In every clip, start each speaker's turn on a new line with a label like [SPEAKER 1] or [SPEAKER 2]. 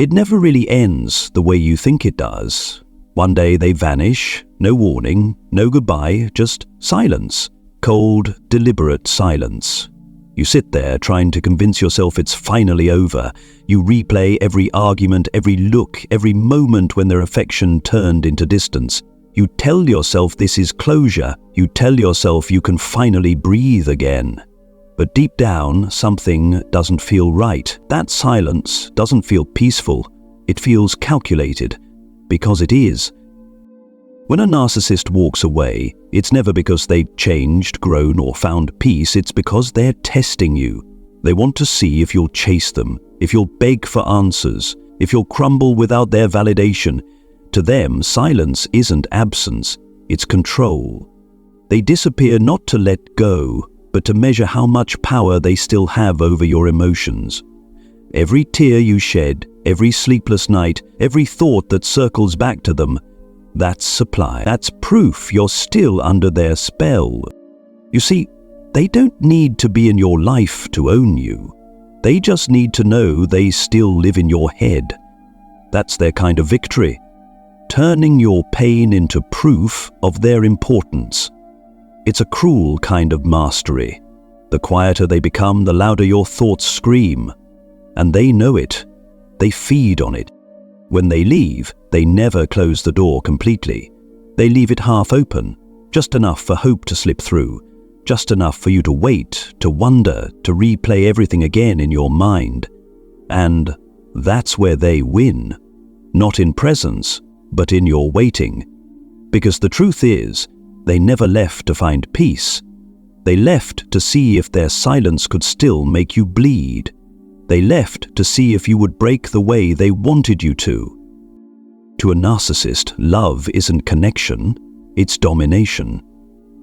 [SPEAKER 1] It never really ends the way you think it does. One day they vanish, no warning, no goodbye, just silence. Cold, deliberate silence. You sit there trying to convince yourself it's finally over. You replay every argument, every look, every moment when their affection turned into distance. You tell yourself this is closure. You tell yourself you can finally breathe again. But deep down, something doesn't feel right. That silence doesn't feel peaceful. It feels calculated, because it is. When a narcissist walks away, it's never because they've changed, grown, or found peace. It's because they're testing you. They want to see if you'll chase them, if you'll beg for answers, if you'll crumble without their validation. To them, silence isn't absence, it's control. They disappear not to let go, but to measure how much power they still have over your emotions. Every tear you shed, every sleepless night, every thought that circles back to them, that's supply. That's proof you're still under their spell. You see, they don't need to be in your life to own you. They just need to know they still live in your head. That's their kind of victory, turning your pain into proof of their importance. It's a cruel kind of mastery. The quieter they become, the louder your thoughts scream. And they know it. They feed on it. When they leave, they never close the door completely. They leave it half open, just enough for hope to slip through, just enough for you to wait, to wonder, to replay everything again in your mind. And that's where they win. Not in presence, but in your waiting. Because the truth is, they never left to find peace. They left to see if their silence could still make you bleed. They left to see if you would break the way they wanted you to. To a narcissist, love isn't connection, it's domination.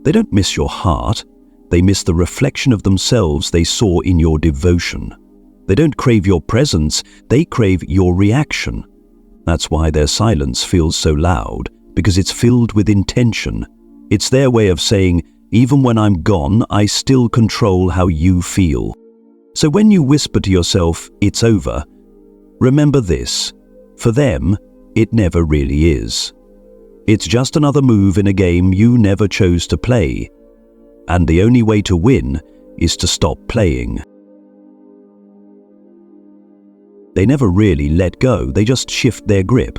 [SPEAKER 1] They don't miss your heart, they miss the reflection of themselves they saw in your devotion. They don't crave your presence, they crave your reaction. That's why their silence feels so loud, because it's filled with intention. It's their way of saying, even when I'm gone, I still control how you feel. So when you whisper to yourself, it's over, remember this, for them, it never really is. It's just another move in a game you never chose to play. And the only way to win is to stop playing. They never really let go, they just shift their grip.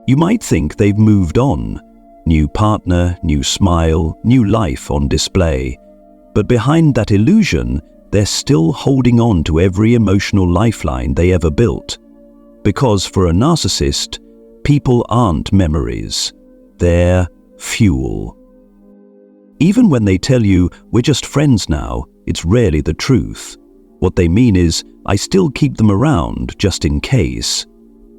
[SPEAKER 1] You might think they've moved on. New partner, new smile, new life on display. But behind that illusion, they're still holding on to every emotional lifeline they ever built. Because for a narcissist, people aren't memories, they're fuel. Even when they tell you, we're just friends now, it's rarely the truth. What they mean is, I still keep them around just in case.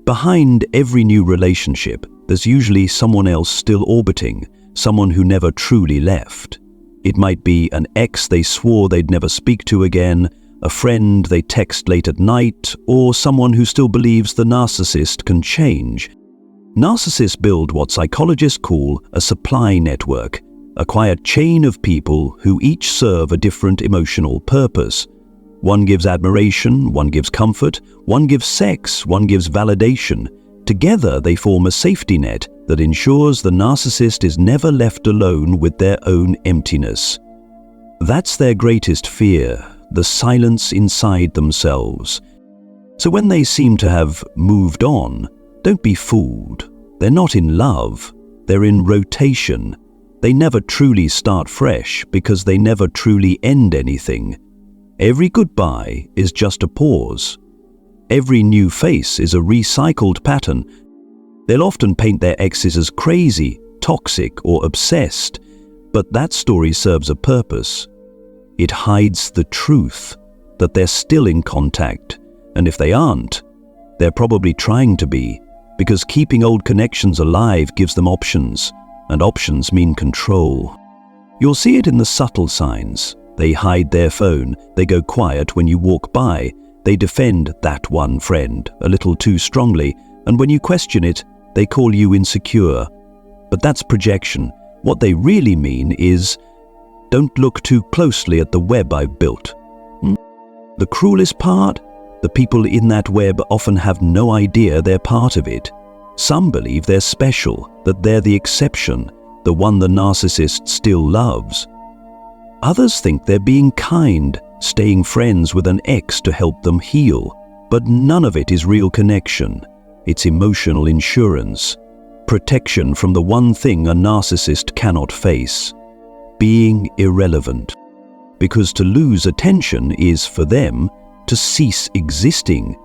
[SPEAKER 1] Behind every new relationship, there's usually someone else still orbiting, someone who never truly left. It might be an ex they swore they'd never speak to again, a friend they text late at night, or someone who still believes the narcissist can change. Narcissists build what psychologists call a supply network, a quiet chain of people who each serve a different emotional purpose. One gives admiration, one gives comfort, one gives sex, one gives validation. Together they form a safety net that ensures the narcissist is never left alone with their own emptiness. That's their greatest fear, the silence inside themselves. So when they seem to have moved on, don't be fooled. They're not in love, they're in rotation. They never truly start fresh because they never truly end anything. Every goodbye is just a pause. Every new face is a recycled pattern. They'll often paint their exes as crazy, toxic, or obsessed, but that story serves a purpose. It hides the truth, that they're still in contact, and if they aren't, they're probably trying to be, because keeping old connections alive gives them options, and options mean control. You'll see it in the subtle signs. They hide their phone, they go quiet when you walk by, they defend that one friend a little too strongly, and when you question it, they call you insecure. But that's projection. What they really mean is, don't look too closely at the web I've built. The cruelest part? The people in that web often have no idea they're part of it. Some believe they're special, that they're the exception, the one the narcissist still loves. Others think they're being kind, staying friends with an ex to help them heal. But none of it is real connection. It's emotional insurance. Protection from the one thing a narcissist cannot face: being irrelevant. Because to lose attention is, for them, to cease existing.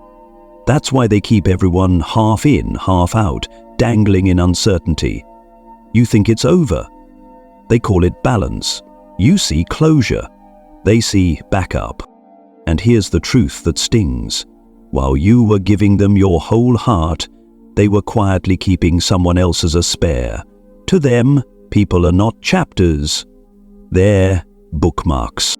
[SPEAKER 1] That's why they keep everyone half in, half out, dangling in uncertainty. You think it's over. They call it balance. You see closure. They see backup. And here's the truth that stings. While you were giving them your whole heart, they were quietly keeping someone else as a spare. To them, people are not chapters. They're bookmarks.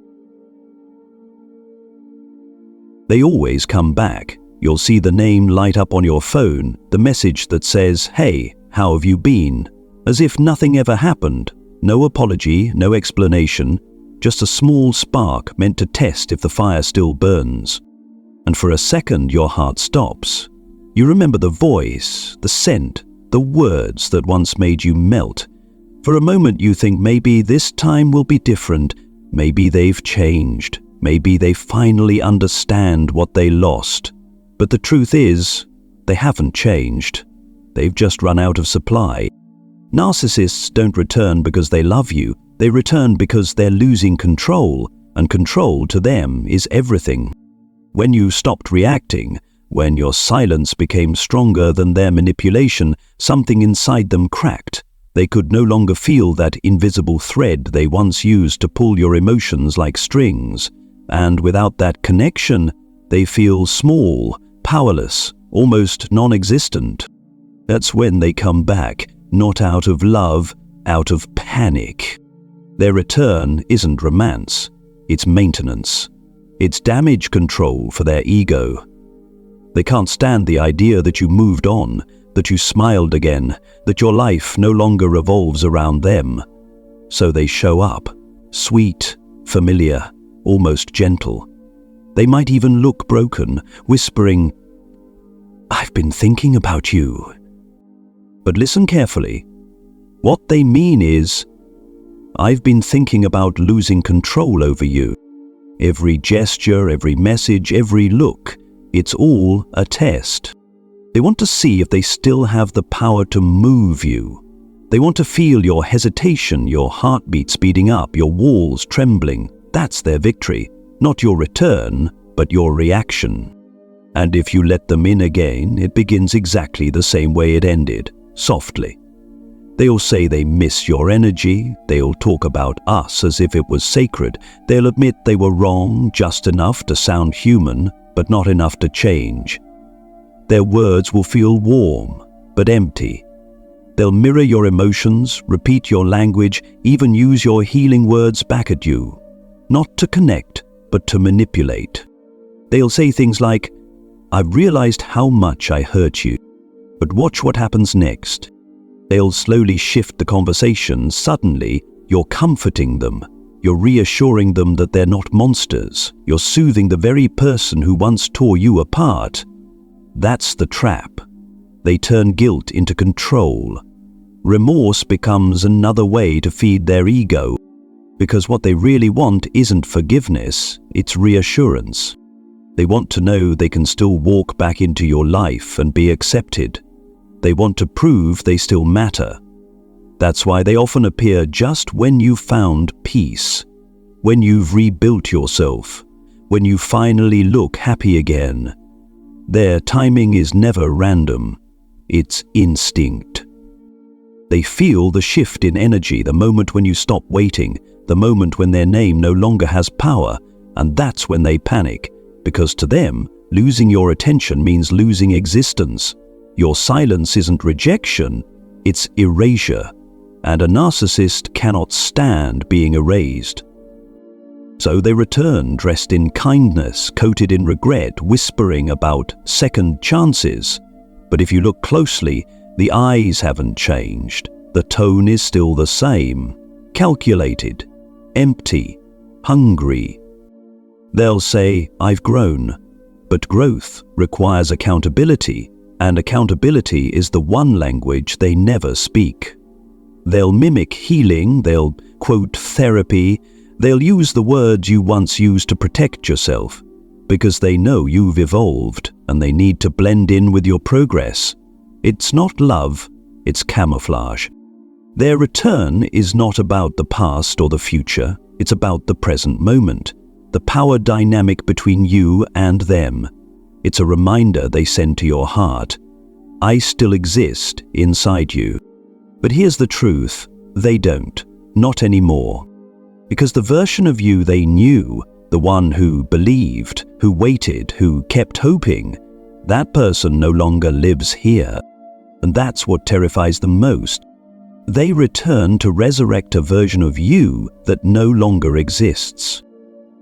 [SPEAKER 1] They always come back. You'll see the name light up on your phone, the message that says, "Hey, how have you been?" As if nothing ever happened. No apology, no explanation, just a small spark meant to test if the fire still burns. And for a second, your heart stops. You remember the voice, the scent, the words that once made you melt. For a moment, you think maybe this time will be different. Maybe they've changed. Maybe they finally understand what they lost. But the truth is, they haven't changed. They've just run out of supply. Narcissists don't return because they love you. They return because they're losing control, and control to them is everything. When you stopped reacting, when your silence became stronger than their manipulation, something inside them cracked. They could no longer feel that invisible thread they once used to pull your emotions like strings. And without that connection, they feel small, powerless, almost non-existent. That's when they come back, not out of love, out of panic. Their return isn't romance, it's maintenance. It's damage control for their ego. They can't stand the idea that you moved on, that you smiled again, that your life no longer revolves around them. So they show up, sweet, familiar, almost gentle. They might even look broken, whispering, "I've been thinking about you." But listen carefully. What they mean is, "I've been thinking about losing control over you." Every gesture, every message, every look, it's all a test. They want to see if they still have the power to move you. They want to feel your hesitation, your heartbeat speeding up, your walls trembling. That's their victory, not your return, but your reaction. And if you let them in again, it begins exactly the same way it ended, softly. They'll say they miss your energy, they'll talk about us as if it was sacred, they'll admit they were wrong just enough to sound human, but not enough to change. Their words will feel warm, but empty. They'll mirror your emotions, repeat your language, even use your healing words back at you. Not to connect, but to manipulate. They'll say things like, "I've realized how much I hurt you, but watch what happens next." They'll slowly shift the conversation. Suddenly, you're comforting them. You're reassuring them that they're not monsters. You're soothing the very person who once tore you apart. That's the trap. They turn guilt into control. Remorse becomes another way to feed their ego, because what they really want isn't forgiveness, it's reassurance. They want to know they can still walk back into your life and be accepted. They want to prove they still matter. That's why they often appear just when you've found peace, when you've rebuilt yourself, when you finally look happy again. Their timing is never random, it's instinct. They feel the shift in energy, the moment when you stop waiting, the moment when their name no longer has power, and that's when they panic, because to them, losing your attention means losing existence. Your silence isn't rejection, it's erasure, and a narcissist cannot stand being erased. So they return dressed in kindness, coated in regret, whispering about second chances. But if you look closely, the eyes haven't changed. The tone is still the same, calculated, empty, hungry. They'll say, "I've grown," But growth requires accountability, and accountability is the one language they never speak. They'll mimic healing, they'll quote therapy, they'll use the words you once used to protect yourself, because they know you've evolved and they need to blend in with your progress. It's not love, it's camouflage. Their return is not about the past or the future, it's about the present moment, the power dynamic between you and them. It's a reminder they send to your heart. I still exist inside you. But here's the truth, they don't, not anymore. Because the version of you they knew, the one who believed, who waited, who kept hoping, that person no longer lives here. And that's what terrifies them most. They return to resurrect a version of you that no longer exists.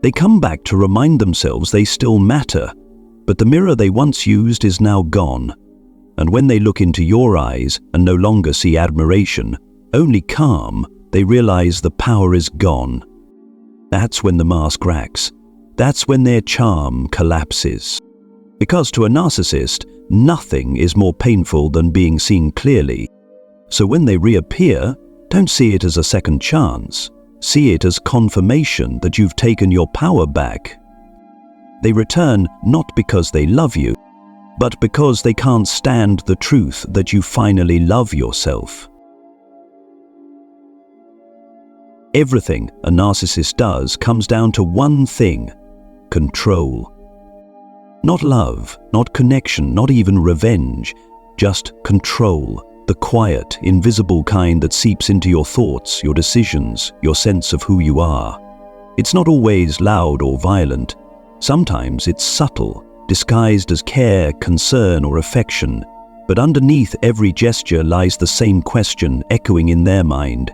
[SPEAKER 1] They come back to remind themselves they still matter, but the mirror they once used is now gone. And when they look into your eyes and no longer see admiration, only calm, they realize the power is gone. That's when the mask cracks. That's when their charm collapses. Because to a narcissist, nothing is more painful than being seen clearly. So when they reappear, don't see it as a second chance. See it as confirmation that you've taken your power back. They return not because they love you, but because they can't stand the truth that you finally love yourself. Everything a narcissist does comes down to one thing: control. Not love, not connection, not even revenge, just control. The quiet, invisible kind that seeps into your thoughts, your decisions, your sense of who you are. It's not always loud or violent. Sometimes it's subtle, disguised as care, concern, or affection. But underneath every gesture lies the same question echoing in their mind.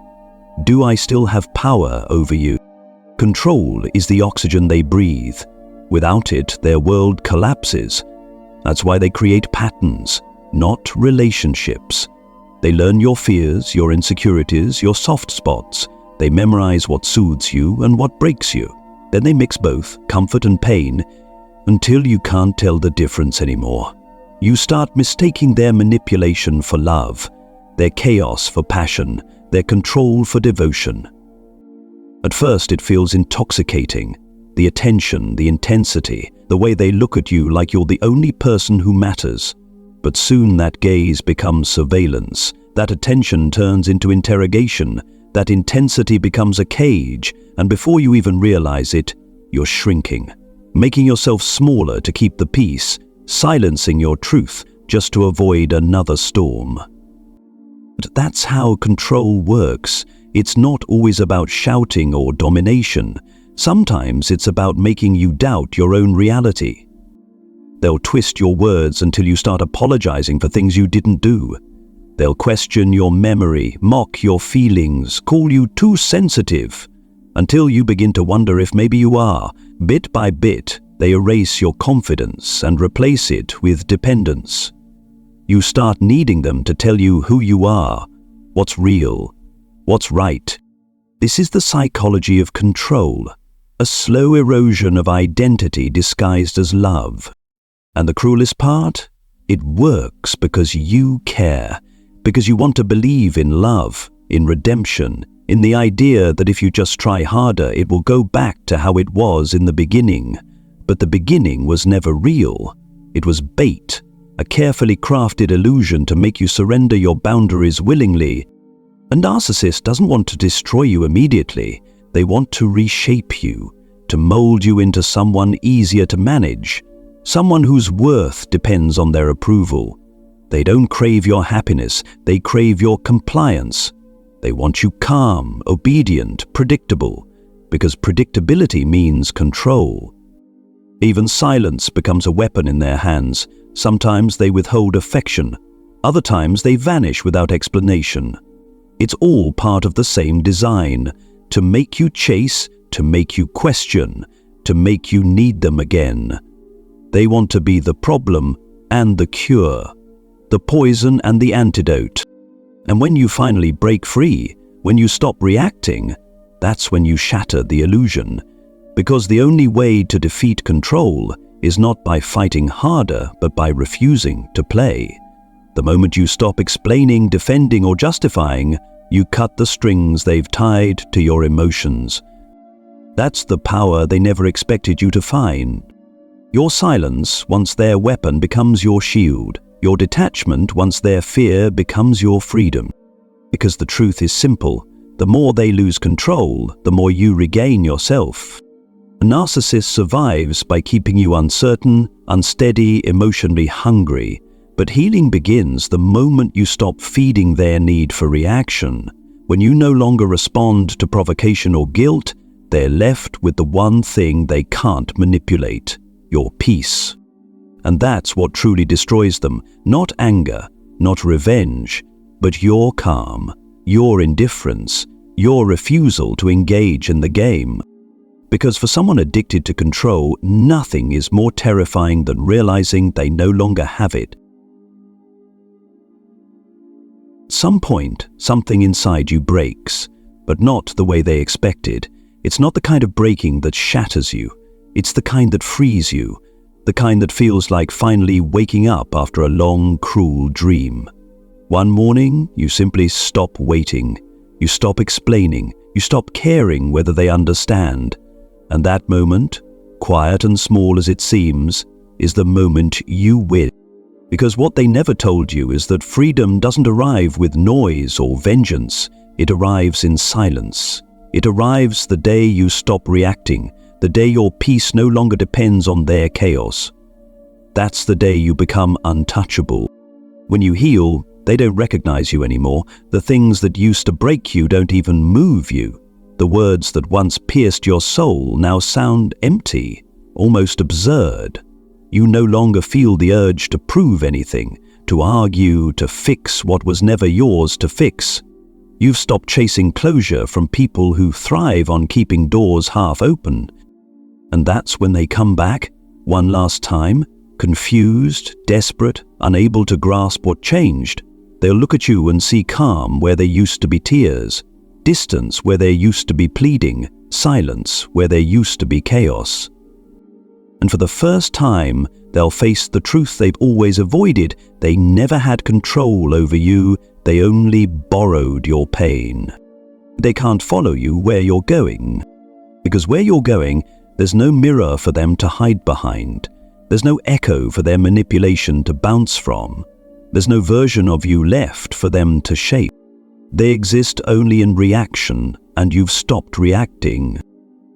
[SPEAKER 1] Do I still have power over you? Control is the oxygen they breathe. Without it, their world collapses. That's why they create patterns, not relationships. They learn your fears, your insecurities, your soft spots. They memorize what soothes you and what breaks you. Then they mix both, comfort and pain, until you can't tell the difference anymore. You start mistaking their manipulation for love, their chaos for passion, their control for devotion. At first it feels intoxicating. The attention, the intensity, the way they look at you like you're the only person who matters. But soon that gaze becomes surveillance, that attention turns into interrogation, that intensity becomes a cage, and before you even realize it, you're shrinking, making yourself smaller to keep the peace, silencing your truth just to avoid another storm. But that's how control works. It's not always about shouting or domination. Sometimes it's about making you doubt your own reality. They'll twist your words until you start apologizing for things you didn't do. They'll question your memory, mock your feelings, call you too sensitive, until you begin to wonder if maybe you are. Bit by bit, they erase your confidence and replace it with dependence. You start needing them to tell you who you are, what's real, what's right. This is the psychology of control, a slow erosion of identity disguised as love. And the cruelest part? It works because you care, because you want to believe in love, in redemption, in the idea that if you just try harder, it will go back to how it was in the beginning. But the beginning was never real. It was bait, a carefully crafted illusion to make you surrender your boundaries willingly. A narcissist doesn't want to destroy you immediately. They want to reshape you, to mold you into someone easier to manage, someone whose worth depends on their approval. They don't crave your happiness, they crave your compliance. They want you calm, obedient, predictable, because predictability means control. Even silence becomes a weapon in their hands. Sometimes they withhold affection, other times they vanish without explanation. It's all part of the same design, to make you chase, to make you question, to make you need them again. They want to be the problem and the cure, the poison and the antidote. And when you finally break free, when you stop reacting, that's when you shatter the illusion. Because the only way to defeat control is not by fighting harder, but by refusing to play. The moment you stop explaining, defending, or justifying, you cut the strings they've tied to your emotions. That's the power they never expected you to find. Your silence, once their weapon, becomes your shield. Your detachment, once their fear, becomes your freedom. Because the truth is simple. The more they lose control, the more you regain yourself. A narcissist survives by keeping you uncertain, unsteady, emotionally hungry. But healing begins the moment you stop feeding their need for reaction. When you no longer respond to provocation or guilt, they're left with the one thing they can't manipulate: your peace. And that's what truly destroys them. Not anger, not revenge, but your calm, your indifference, your refusal to engage in the game. Because for someone addicted to control, nothing is more terrifying than realizing they no longer have it. At some point, something inside you breaks, but not the way they expected. It's not the kind of breaking that shatters you. It's the kind that frees you, the kind that feels like finally waking up after a long, cruel dream. One morning, you simply stop waiting. You stop explaining. You stop caring whether they understand. And that moment, quiet and small as it seems, is the moment you win. Because what they never told you is that freedom doesn't arrive with noise or vengeance. It arrives in silence. It arrives the day you stop reacting, the day your peace no longer depends on their chaos. That's the day you become untouchable. When you heal, they don't recognize you anymore. The things that used to break you don't even move you. The words that once pierced your soul now sound empty, almost absurd. You no longer feel the urge to prove anything, to argue, to fix what was never yours to fix. You've stopped chasing closure from people who thrive on keeping doors half open. And that's when they come back, one last time, confused, desperate, unable to grasp what changed. They'll look at you and see calm where there used to be tears, distance where there used to be pleading, silence where there used to be chaos. And for the first time, they'll face the truth they've always avoided. They never had control over you, they only borrowed your pain. They can't follow you where you're going. Because where you're going, there's no mirror for them to hide behind. There's no echo for their manipulation to bounce from. There's no version of you left for them to shape. They exist only in reaction, and you've stopped reacting.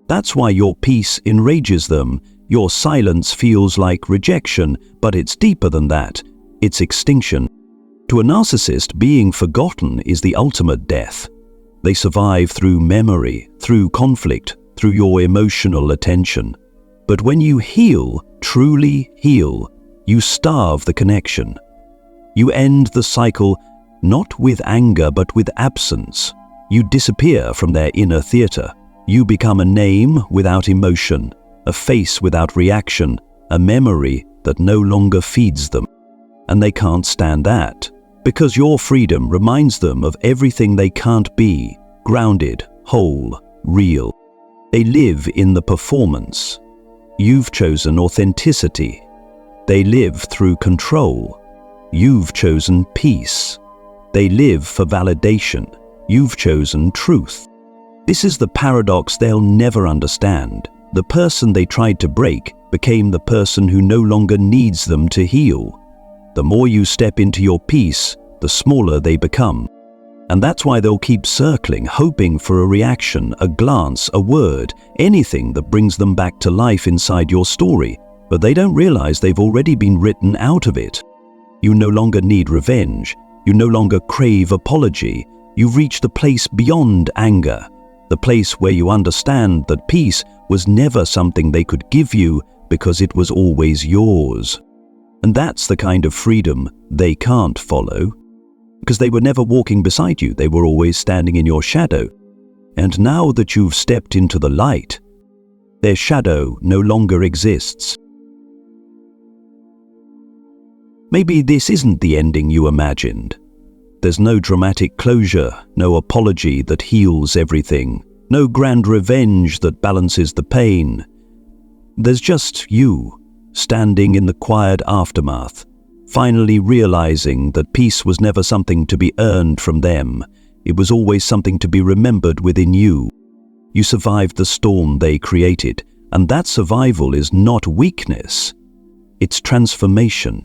[SPEAKER 1] That's why your peace enrages them. Your silence feels like rejection, but it's deeper than that. It's extinction. To a narcissist, being forgotten is the ultimate death. They survive through memory, through conflict, through your emotional attention. But when you heal, truly heal, you starve the connection. You end the cycle not with anger but with absence. You disappear from their inner theater. You become a name without emotion, a face without reaction, a memory that no longer feeds them. And they can't stand that, because your freedom reminds them of everything they can't be: grounded, whole, real. They live in the performance. You've chosen authenticity. They live through control. You've chosen peace. They live for validation. You've chosen truth. This is the paradox they'll never understand. The person they tried to break became the person who no longer needs them to heal. The more you step into your peace, the smaller they become. And that's why they'll keep circling, hoping for a reaction, a glance, a word, anything that brings them back to life inside your story. But they don't realize they've already been written out of it. You no longer need revenge. You no longer crave apology. You've reached the place beyond anger, the place where you understand that peace was never something they could give you because it was always yours. And that's the kind of freedom they can't follow. Because they were never walking beside you, they were always standing in your shadow. And now that you've stepped into the light, their shadow no longer exists. Maybe this isn't the ending you imagined. There's no dramatic closure, no apology that heals everything, no grand revenge that balances the pain. There's just you, standing in the quiet aftermath, finally realizing that peace was never something to be earned from them. It was always something to be remembered within you. You survived the storm they created, and that survival is not weakness. It's transformation.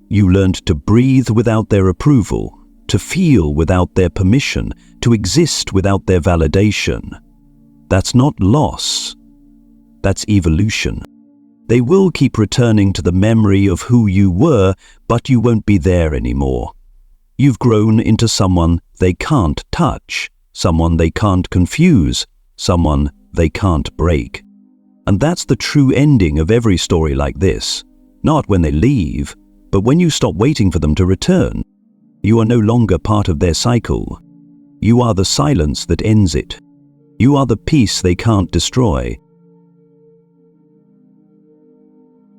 [SPEAKER 1] You learned to breathe without their approval, to feel without their permission, to exist without their validation. That's not loss. That's evolution. They will keep returning to the memory of who you were, but you won't be there anymore. You've grown into someone they can't touch, someone they can't confuse, someone they can't break. And that's the true ending of every story like this. Not when they leave, but when you stop waiting for them to return. You are no longer part of their cycle. You are the silence that ends it. You are the peace they can't destroy.